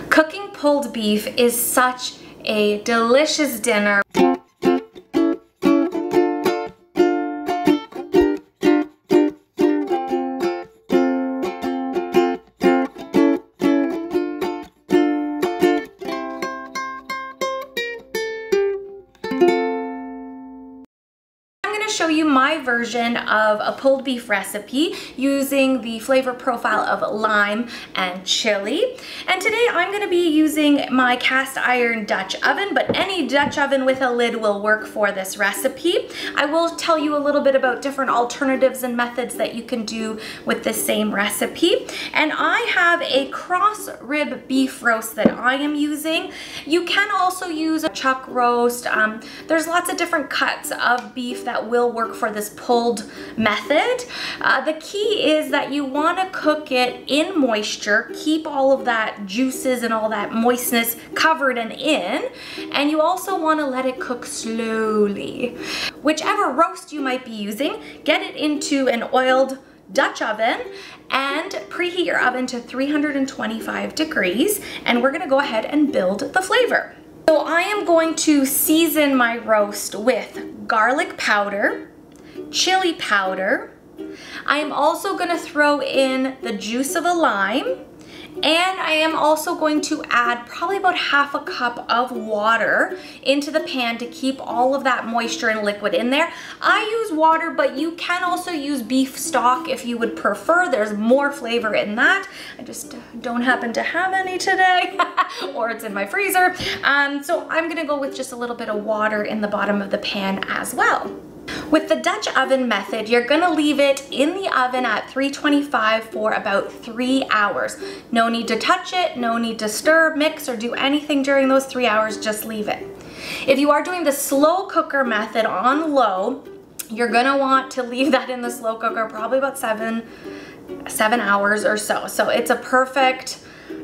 Cooking pulled beef is such a delicious dinner. Show you my version of a pulled beef recipe using the flavor profile of lime and chili. And today I'm going to be using my cast iron Dutch oven, but any Dutch oven with a lid will work for this recipe. I will tell you a little bit about different alternatives and methods that you can do with the same recipe. And I have a cross rib beef roast that I am using. You can also use a chuck roast. There's lots of different cuts of beef that will work for this pulled method. The key is that you want to cook it in moisture, keep all of that juices and all that moistness covered and in, and you also want to let it cook slowly. Whichever roast you might be using, get it into an oiled Dutch oven and preheat your oven to 325 degrees, and we're going to go ahead and build the flavor. So I am going to season my roast with garlic powder, chili powder. I am also going to throw in the juice of a lime, and I am also going to add probably about half a cup of water into the pan to keep all of that moisture and liquid in there. I use water, but you can also use beef stock if you would prefer. There's more flavor in that. I just don't happen to have any today, or it's in my freezer. So I'm gonna go with just a little bit of water in the bottom of the pan as well. With the Dutch oven method, you're gonna leave it in the oven at 325 for about 3 hours. No need to touch it, no need to stir, mix, or do anything during those 3 hours, just leave it. If you are doing the slow cooker method on low, you're gonna want to leave that in the slow cooker probably about 7 hours or so. So it's a perfect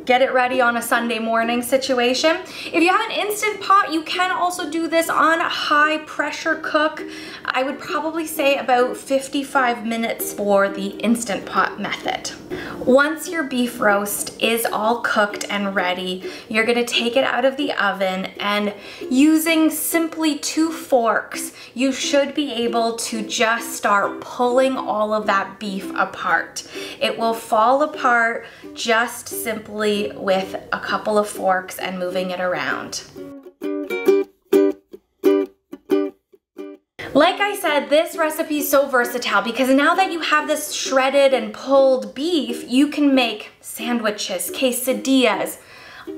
get it ready on a Sunday morning situation. If you have an Instant Pot, you can also do this on a high pressure cook. I would probably say about 55 minutes for the Instant Pot method. Once your beef roast is all cooked and ready, you're gonna take it out of the oven, and using simply 2 forks, you should be able to just start pulling all of that beef apart. It will fall apart just simply with a couple of forks and moving it around. Like I said, this recipe is so versatile because now that you have this shredded and pulled beef, you can make sandwiches, quesadillas,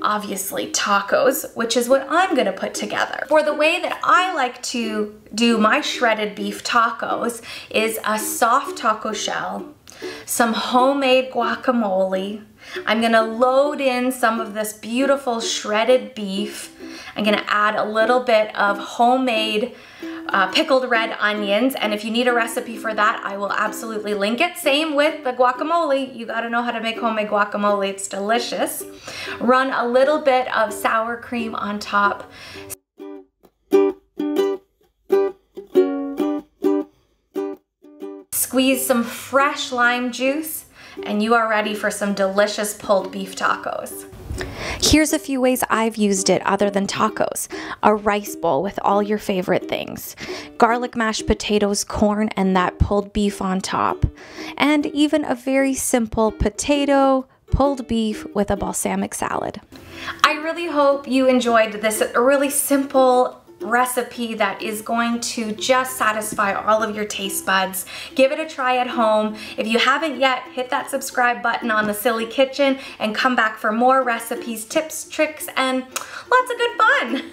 obviously tacos, which is what I'm gonna put together. For the way that I like to do my shredded beef tacos is a soft taco shell, some homemade guacamole. I'm gonna load in some of this beautiful shredded beef. I'm gonna add a little bit of homemade pickled red onions, and if you need a recipe for that, I will absolutely link it. Same with the guacamole. You gotta know how to make homemade guacamole. It's delicious. Run a little bit of sour cream on top. Squeeze some fresh lime juice, and you are ready for some delicious pulled beef tacos. Here's a few ways I've used it other than tacos. A rice bowl with all your favorite things, garlic mashed potatoes, corn, and that pulled beef on top, and even a very simple potato pulled beef with a balsamic salad. I really hope you enjoyed this really simple recipe that is going to just satisfy all of your taste buds. Give it a try at home. If you haven't yet, hit that subscribe button on The Silly Kitchen and come back for more recipes, tips, tricks, and lots of good fun.